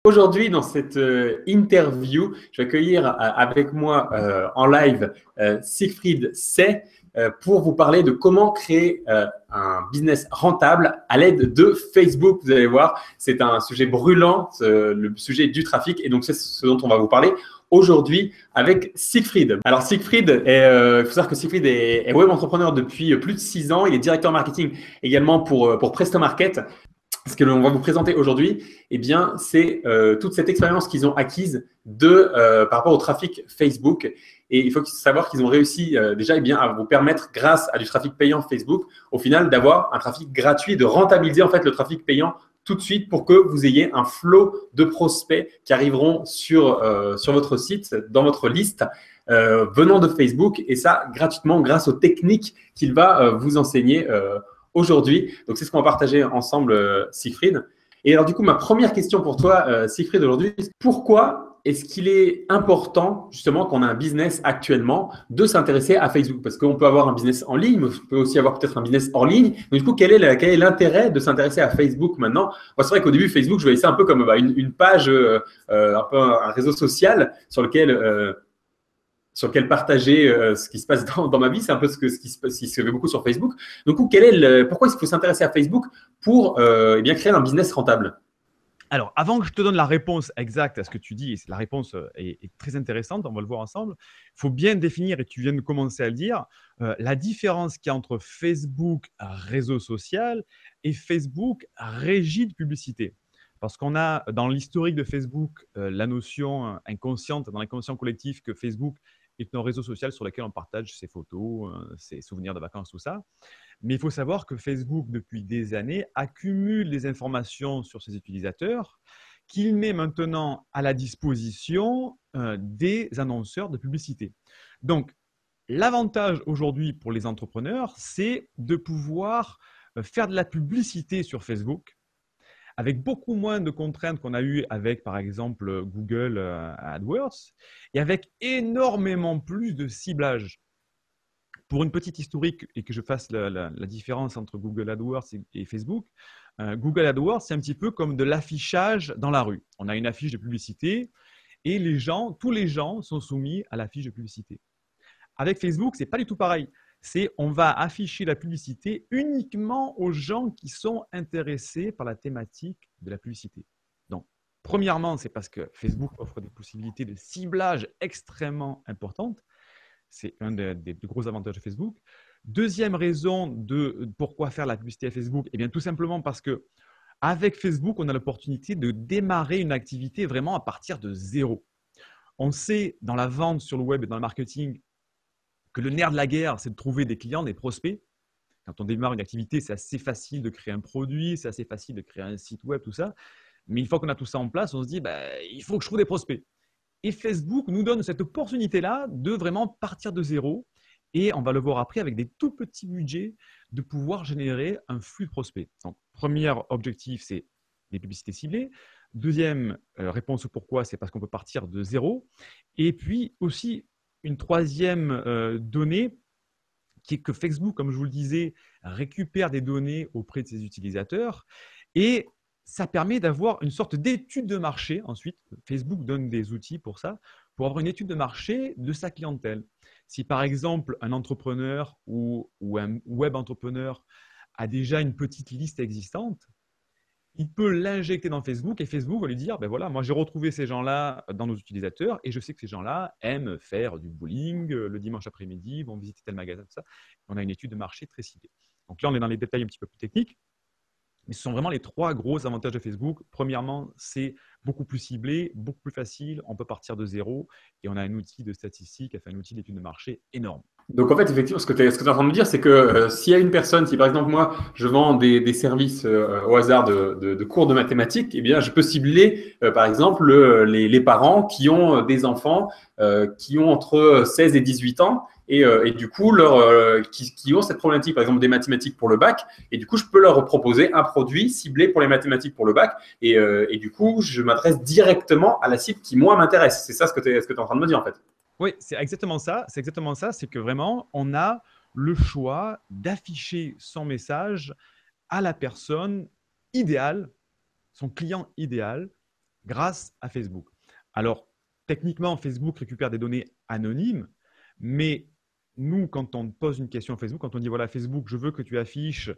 Aujourd'hui, dans cette interview, je vais accueillir avec moi en live Siegfried Say pour vous parler de comment créer un business rentable à l'aide de Facebook. Vous allez voir, c'est un sujet brûlant, le sujet du trafic, et donc c'est ce dont on va vous parler aujourd'hui avec Siegfried. Alors Siegfried, il faut savoir que Siegfried est web entrepreneur depuis plus de 6 ans. Il est directeur marketing également pour Presto Market. Ce que l'on va vous présenter aujourd'hui, eh bien, c'est toute cette expérience qu'ils ont acquise par rapport au trafic Facebook. Et il faut savoir qu'ils ont réussi déjà eh bien, à vous permettre, grâce à du trafic payant Facebook, au final, d'avoir un trafic gratuit, de rentabiliser en fait le trafic payant tout de suite pour que vous ayez un flot de prospects qui arriveront sur votre site, dans votre liste, venant de Facebook, et ça gratuitement grâce aux techniques qu'il va vous enseigner aujourd'hui. Donc, c'est ce qu'on va partager ensemble, Siegfried. Et alors, du coup, ma première question pour toi, Siegfried, aujourd'hui, pourquoi est-ce qu'il est important, justement, qu'on a un business actuellement, de s'intéresser à Facebook? Parce qu'on peut avoir un business en ligne, mais on peut aussi avoir peut-être un business hors ligne. Donc, du coup, quel est l'intérêt de s'intéresser à Facebook maintenant? Moi, c'est vrai qu'au début, Facebook, je voyais ça un peu comme une page, un peu un réseau social sur lequel partager ce qui se passe dans ma vie. C'est un peu ce qui se fait beaucoup sur Facebook. Donc, pourquoi est-ce qu'il faut s'intéresser à Facebook pour eh bien, créer un business rentable? Alors, avant que je te donne la réponse exacte à ce que tu dis, et la réponse est très intéressante, on va le voir ensemble, il faut bien définir, et tu viens de commencer à le dire, la différence qu'il y a entre Facebook réseau social et Facebook régie de publicité. Parce qu'on a dans l'historique de Facebook la notion inconsciente, dans l'inconscient collectif, que Facebook est un réseau social sur lequel on partage ses photos, ses souvenirs de vacances, tout ça. Mais il faut savoir que Facebook, depuis des années, accumule des informations sur ses utilisateurs qu'il met maintenant à la disposition des annonceurs de publicité. Donc, l'avantage aujourd'hui pour les entrepreneurs, c'est de pouvoir faire de la publicité sur Facebook avec beaucoup moins de contraintes qu'on a eues avec, par exemple, Google AdWords et avec énormément plus de ciblage. Pour une petite historique et que je fasse la différence entre Google AdWords et Facebook, Google AdWords, c'est un petit peu comme de l'affichage dans la rue. On a une affiche de publicité et tous les gens sont soumis à l'affiche de publicité. Avec Facebook, ce n'est pas du tout pareil. On va afficher la publicité uniquement aux gens qui sont intéressés par la thématique de la publicité. Donc, premièrement, c'est parce que Facebook offre des possibilités de ciblage extrêmement importantes. C'est un des gros avantages de Facebook. Deuxième raison de pourquoi faire la publicité à Facebook, eh bien, tout simplement parce qu'avec Facebook, on a l'opportunité de démarrer une activité vraiment à partir de zéro. On sait dans la vente sur le web et dans le marketing que le nerf de la guerre, c'est de trouver des clients, des prospects. Quand on démarre une activité, c'est assez facile de créer un produit, c'est assez facile de créer un site web, tout ça. Mais une fois qu'on a tout ça en place, on se dit, il faut que je trouve des prospects. Et Facebook nous donne cette opportunité-là de vraiment partir de zéro et on va le voir après avec des tout petits budgets de pouvoir générer un flux de prospects. Donc, premier objectif, c'est les publicités ciblées. Deuxième réponse au pourquoi, c'est parce qu'on peut partir de zéro. Et puis aussi, une troisième donnée qui est que Facebook, comme je vous le disais, récupère des données auprès de ses utilisateurs et ça permet d'avoir une sorte d'étude de marché. Ensuite, Facebook donne des outils pour ça, pour avoir une étude de marché de sa clientèle. Si par exemple, un entrepreneur ou un web entrepreneur a déjà une petite liste existante, il peut l'injecter dans Facebook et Facebook va lui dire, voilà, moi j'ai retrouvé ces gens-là dans nos utilisateurs et je sais que ces gens-là aiment faire du bowling le dimanche après-midi, vont visiter tel magasin, tout ça. On a une étude de marché très ciblée. Donc là, on est dans les détails un petit peu plus techniques. Mais ce sont vraiment les trois gros avantages de Facebook. Premièrement, c'est beaucoup plus ciblé, beaucoup plus facile. On peut partir de zéro et on a un outil de statistique, enfin un outil d'étude de marché énorme. Donc, en fait, effectivement, ce que tu es en train de me dire, c'est que s'il y a une personne, si par exemple, moi, je vends des services au hasard de cours de mathématiques, eh bien, je peux cibler, par exemple, les parents qui ont des enfants qui ont entre 16 et 18 ans et du coup, qui ont cette problématique, par exemple, des mathématiques pour le bac. Et du coup, je peux leur proposer un produit ciblé pour les mathématiques pour le bac. Et du coup, je m'adresse directement à la cible qui, moi, m'intéresse. C'est ça ce que tu es en train de me dire, en fait. Oui, c'est exactement ça. C'est exactement ça. C'est que vraiment, on a le choix d'afficher son message à la personne idéale, son client idéal, grâce à Facebook. Alors, techniquement, Facebook récupère des données anonymes, mais nous, quand on pose une question à Facebook, quand on dit, voilà, Facebook, je veux que tu affiches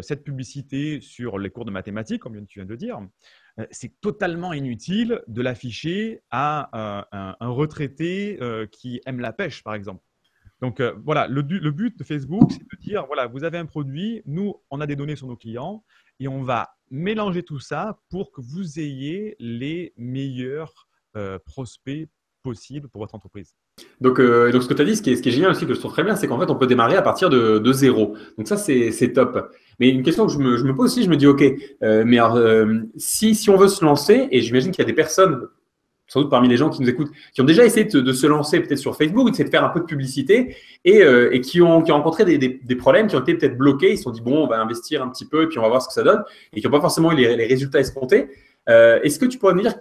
cette publicité sur les cours de mathématiques, comme tu viens de dire, c'est totalement inutile de l'afficher à un retraité qui aime la pêche, par exemple. Donc, voilà, le but de Facebook, c'est de dire, voilà, vous avez un produit, nous, on a des données sur nos clients et on va mélanger tout ça pour que vous ayez les meilleurs prospects possibles pour votre entreprise. Donc ce que tu as dit, ce qui est génial aussi, que je trouve très bien, c'est qu'en fait, on peut démarrer à partir de zéro. Donc ça, c'est top. Mais une question que je me pose aussi, je me dis, OK, mais alors, si on veut se lancer, et j'imagine qu'il y a des personnes, sans doute parmi les gens qui nous écoutent, qui ont déjà essayé de se lancer peut-être sur Facebook, d'essayer de faire un peu de publicité et qui ont rencontré des problèmes, qui ont été peut-être bloqués. Ils se sont dit, bon, on va investir un petit peu et puis on va voir ce que ça donne et qui n'ont pas forcément eu les résultats escomptés. Est-ce que tu pourrais me dire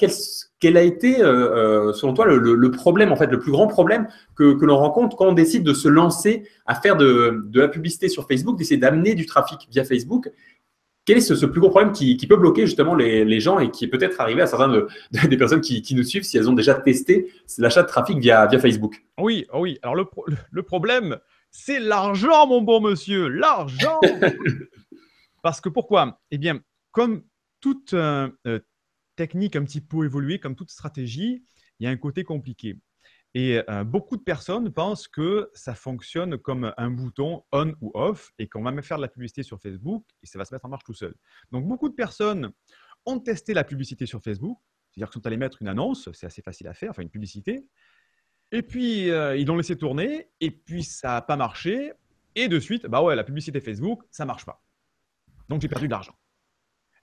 quel a été, selon toi, le problème, en fait, le plus grand problème que l'on rencontre quand on décide de se lancer à faire de la publicité sur Facebook, d'essayer d'amener du trafic via Facebook? Quel est ce plus gros problème qui peut bloquer justement les gens et qui est peut-être arrivé à certaines des personnes qui nous suivent si elles ont déjà testé l'achat de trafic via Facebook? Oui, oh oui. Alors, le problème, c'est l'argent, mon bon monsieur, l'argent. Parce que pourquoi? Eh bien, comme toute technique un petit peu évoluée, comme toute stratégie, il y a un côté compliqué. Et beaucoup de personnes pensent que ça fonctionne comme un bouton on ou off et qu'on va même faire de la publicité sur Facebook et ça va se mettre en marche tout seul. Donc, beaucoup de personnes ont testé la publicité sur Facebook, c'est-à-dire qu'ils sont allés mettre une annonce, c'est assez facile à faire, enfin une publicité, et puis ils l'ont laissé tourner et puis ça n'a pas marché et de suite, bah ouais, la publicité Facebook, ça ne marche pas. Donc, j'ai perdu de l'argent.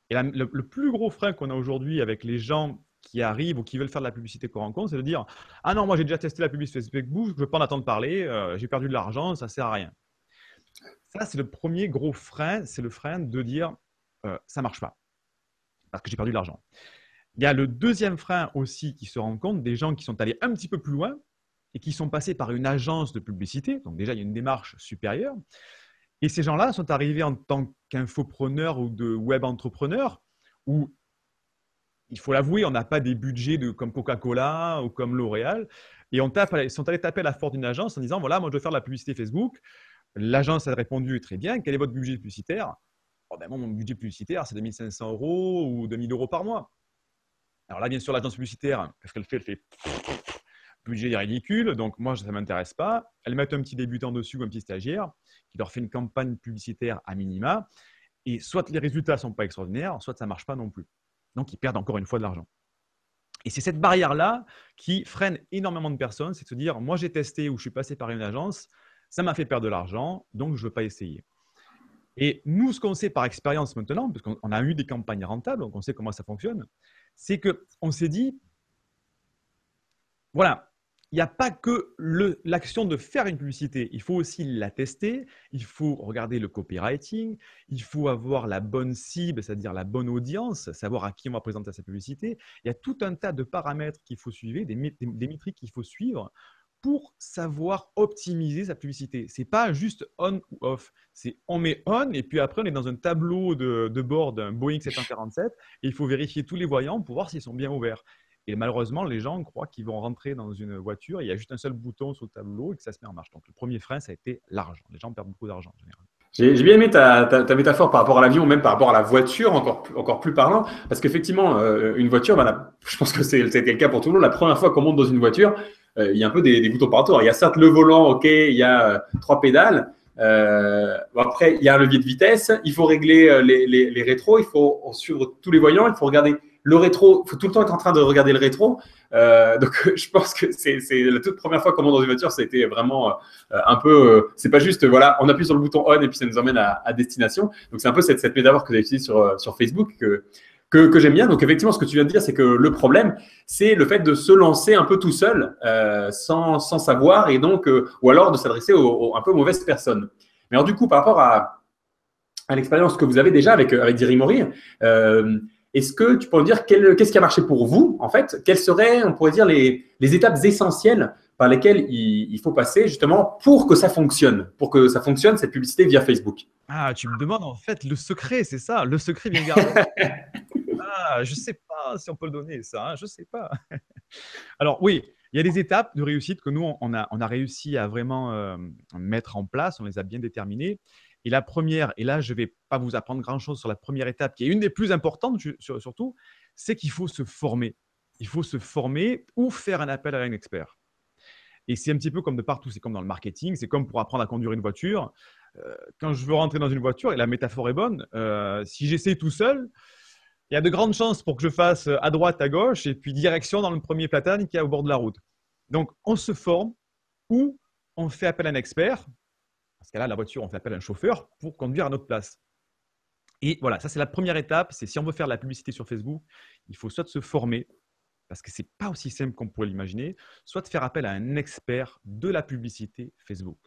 Et le plus gros frein qu'on a aujourd'hui avec les gens qui arrivent ou qui veulent faire de la publicité qu'on rencontre, c'est de dire « Ah non, moi j'ai déjà testé la publicité Facebook, je ne veux pas en attendre parler, j'ai perdu de l'argent, ça ne sert à rien. » Ça, c'est le premier gros frein, c'est le frein de dire ça ne marche pas parce que j'ai perdu de l'argent. Il y a le deuxième frein aussi qui se rend compte, des gens qui sont allés un petit peu plus loin et qui sont passés par une agence de publicité. Donc déjà, il y a une démarche supérieure. Et ces gens-là sont arrivés en tant qu'infopreneurs ou de web entrepreneurs où, il faut l'avouer, on n'a pas des budgets comme Coca-Cola ou comme L'Oréal. Et ils sont allés taper à la porte d'une agence en disant, voilà, moi je veux faire de la publicité Facebook. L'agence a répondu, très bien, quel est votre budget publicitaire? Oh, ben, moi, mon budget publicitaire, c'est 2 500 € ou 2 000 € par mois. Alors là, bien sûr, l'agence publicitaire, qu'est-ce qu'elle fait? Elle fait budget ridicule, donc moi, ça ne m'intéresse pas. Elles mettent un petit débutant dessus ou un petit stagiaire qui leur fait une campagne publicitaire à minima. Et soit les résultats ne sont pas extraordinaires, soit ça ne marche pas non plus. Donc, ils perdent encore une fois de l'argent. Et c'est cette barrière-là qui freine énormément de personnes, c'est de se dire, moi, j'ai testé ou je suis passé par une agence, ça m'a fait perdre de l'argent, donc je ne veux pas essayer. Et nous, ce qu'on sait par expérience maintenant, parce qu'on a eu des campagnes rentables, donc on sait comment ça fonctionne, c'est qu'on s'est dit, voilà, il n'y a pas que l'action de faire une publicité, il faut aussi la tester, il faut regarder le copywriting, il faut avoir la bonne cible, c'est-à-dire la bonne audience, savoir à qui on va présenter sa publicité. Il y a tout un tas de paramètres qu'il faut suivre, des métriques qu'il faut suivre pour savoir optimiser sa publicité. Ce n'est pas juste on ou off, c'est on met on et puis après on est dans un tableau de bord d'un Boeing 747 et il faut vérifier tous les voyants pour voir s'ils sont bien ouverts. Et malheureusement, les gens croient qu'ils vont rentrer dans une voiture, il y a juste un seul bouton sur le tableau et que ça se met en marche. Donc, le premier frein, ça a été l'argent. Les gens perdent beaucoup d'argent en général. J'ai bien aimé ta métaphore par rapport à l'avion, même par rapport à la voiture, encore plus parlant, parce qu'effectivement, une voiture, je pense que c'était le cas pour tout le monde. La première fois qu'on monte dans une voiture, il y a un peu des boutons partout. Alors, il y a certes le volant, ok, il y a 3 pédales. Après, il y a un levier de vitesse. Il faut régler les rétros. Il faut suivre tous les voyants. Il faut regarder le rétro. Il faut tout le temps être en train de regarder le rétro. Donc, je pense que c'est la toute première fois qu'on monte dans une voiture, c'était vraiment un peu. C'est pas juste, voilà, on appuie sur le bouton on et puis ça nous emmène à destination. Donc, c'est un peu cette métaphore que j'ai utilisée sur Facebook que j'aime bien. Donc, effectivement, ce que tu viens de dire, c'est que le problème, c'est le fait de se lancer un peu tout seul, sans savoir, et donc, ou alors de s'adresser un peu aux mauvaises personnes. Mais alors, du coup, par rapport à l'expérience que vous avez déjà avec Dirimori, est-ce que tu pourrais me dire qu'est-ce qui a marché pour vous, en fait? Quelles seraient, on pourrait dire, les étapes essentielles par lesquelles il faut passer, justement, pour que ça fonctionne, cette publicité via Facebook? Ah, tu me demandes en fait le secret, c'est ça? Le secret bien gardé. Je sais pas si on peut le donner, ça. Hein, je sais pas. Alors oui, il y a des étapes de réussite que nous, on a réussi à vraiment mettre en place. On les a bien déterminées. Et la première, et là, je ne vais pas vous apprendre grand-chose sur la première étape, qui est une des plus importantes surtout, c'est qu'il faut se former. Il faut se former ou faire un appel à un expert. Et c'est un petit peu comme de partout. C'est comme dans le marketing. C'est comme pour apprendre à conduire une voiture. Quand je veux rentrer dans une voiture, et la métaphore est bonne, si j'essaie tout seul, il y a de grandes chances pour que je fasse à droite, à gauche, et puis direction dans le premier platane qui est au bord de la route. Donc, on se forme ou on fait appel à un expert. Dans ce cas-là, la voiture, on fait appel à un chauffeur pour conduire à notre place. Et voilà, ça, c'est la première étape. C'est si on veut faire de la publicité sur Facebook, il faut soit se former, parce que ce n'est pas aussi simple qu'on pourrait l'imaginer, soit de faire appel à un expert de la publicité Facebook.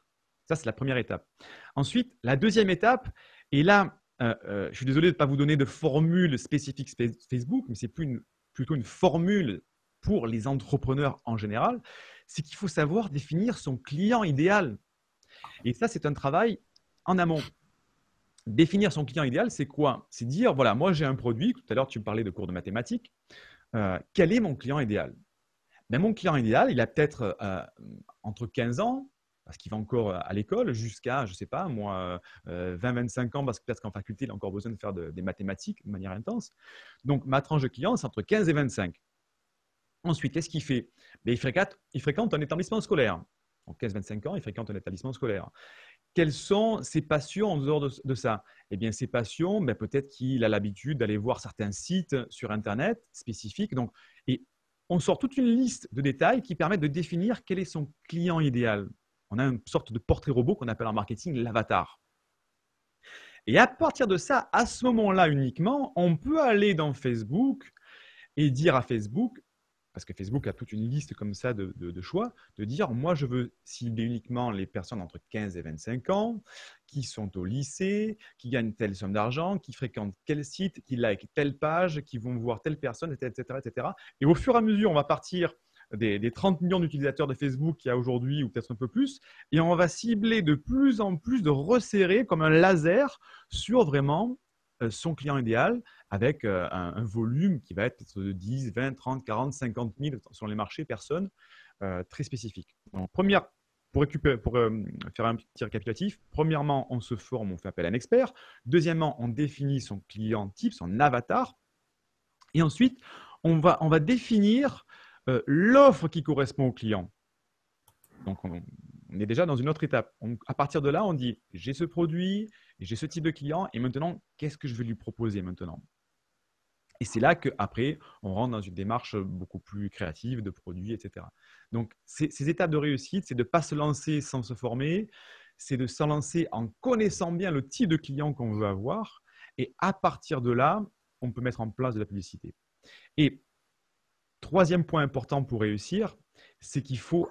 Ça, c'est la première étape. Ensuite, la deuxième étape, et là, je suis désolé de ne pas vous donner de formule spécifique Facebook, mais c'est plutôt une formule pour les entrepreneurs en général, c'est qu'il faut savoir définir son client idéal. Et ça, c'est un travail en amont. Définir son client idéal, c'est quoi? C'est dire, voilà, moi j'ai un produit, tout à l'heure tu me parlais de cours de mathématiques, quel est mon client idéal? Ben, mon client idéal, il a peut-être entre 15 ans, parce qu'il va encore à l'école, jusqu'à, je ne sais pas, moi, 20-25 ans, parce que peut-être qu'en faculté, il a encore besoin de faire des mathématiques de manière intense. Donc, ma tranche de clients, c'est entre 15 et 25. Ensuite, qu'est-ce qu'il fait? Ben, il fréquente un établissement scolaire. Donc, 15-25 ans, il fréquente un établissement scolaire. Quelles sont ses passions en dehors de ça? Eh bien, ses passions, ben, peut-être qu'il a l'habitude d'aller voir certains sites sur Internet spécifiques. Donc, et on sort toute une liste de détails qui permettent de définir quel est son client idéal. On a une sorte de portrait robot qu'on appelle en marketing l'avatar. Et à partir de ça, à ce moment-là uniquement, on peut aller dans Facebook et dire à Facebook, parce que Facebook a toute une liste comme ça de choix, de dire moi je veux cibler uniquement les personnes entre 15 et 25 ans, qui sont au lycée, qui gagnent telle somme d'argent, qui fréquentent quel site, qui like telle page, qui vont voir telle personne, etc., etc. Et au fur et à mesure, on va partir des 30 millions d'utilisateurs de Facebook qu'il y a aujourd'hui, ou peut-être un peu plus, et on va cibler de plus en plus, de resserrer comme un laser sur vraiment son client idéal avec un volume qui va être de 10, 20, 30, 40, 50 000 sur les marchés, personnes très spécifiques. Donc, pour faire un petit récapitulatif, premièrement, on se forme, on fait appel à un expert. Deuxièmement, on définit son client type, son avatar. Et ensuite, on va définir l'offre qui correspond au client. Donc, on est déjà dans une autre étape. À partir de là, on dit, j'ai ce produit, j'ai ce type de client, et maintenant, qu'est-ce que je vais lui proposer maintenant? Et c'est là qu'après, on rentre dans une démarche beaucoup plus créative de produits, etc. Donc, ces étapes de réussite, c'est de ne pas se lancer sans se former, c'est de se lancer en connaissant bien le type de client qu'on veut avoir. Et à partir de là, on peut mettre en place de la publicité. Et troisième point important pour réussir, c'est qu'il faut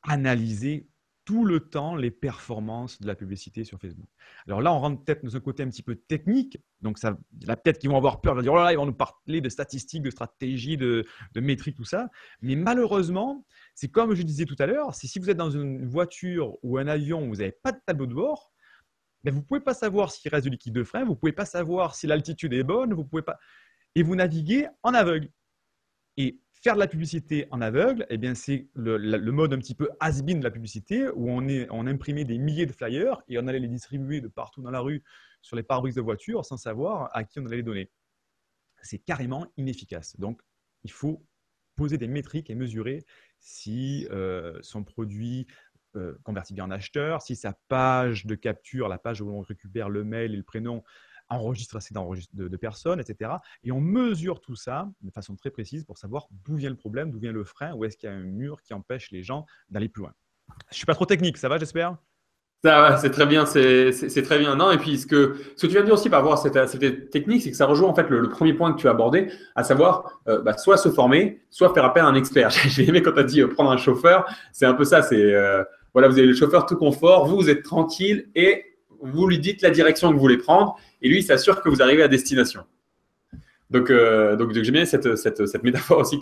analyser tout le temps les performances de la publicité sur Facebook. Alors là, on rentre peut-être dans un côté un petit peu technique. Donc, il y en a peut-être qui vont avoir peur, ils vont dire, oh là là, ils vont nous parler de statistiques, de stratégies, de métriques, tout ça. Mais malheureusement, c'est comme je disais tout à l'heure, si vous êtes dans une voiture ou un avion où vous n'avez pas de tableau de bord, ben vous ne pouvez pas savoir s'il reste du liquide de frein, vous ne pouvez pas savoir si l'altitude est bonne, vous pouvez pas… Et vous naviguez en aveugle. Et faire de la publicité en aveugle, eh bien, c'est le mode un petit peu has-been de la publicité où on imprimait des milliers de flyers et on allait les distribuer de partout dans la rue sur les pare-brises de voitures sans savoir à qui on allait les donner. C'est carrément inefficace. Donc, il faut poser des métriques et mesurer si son produit convertit bien en acheteur, si sa page de capture, la page où on récupère le mail et le prénom, enregistre assez de personnes, etc. Et on mesure tout ça de façon très précise pour savoir d'où vient le problème, d'où vient le frein, où est-ce qu'il y a un mur qui empêche les gens d'aller plus loin. Je ne suis pas trop technique, ça va, j'espère? Ça, ouais, c'est très bien, c'est très bien. Non, et puis ce que tu viens de dire aussi par rapport à cette technique, c'est que ça rejoint en fait le premier point que tu as abordé, à savoir soit se former, soit faire appel à un expert. J'ai aimé quand tu as dit prendre un chauffeur, c'est un peu ça. C'est voilà, vous avez le chauffeur tout confort, vous êtes tranquille et vous lui dites la direction que vous voulez prendre, et lui il s'assure que vous arrivez à destination. Donc j'aime bien cette métaphore aussi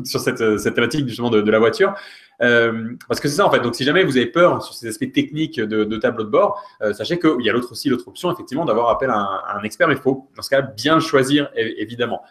sur cette thématique justement de la voiture. Parce que c'est ça en fait. Donc si jamais vous avez peur sur ces aspects techniques de tableau de bord, sachez qu'il y a l'autre option effectivement d'avoir appel à un expert, mais il faut dans ce cas bien le choisir évidemment.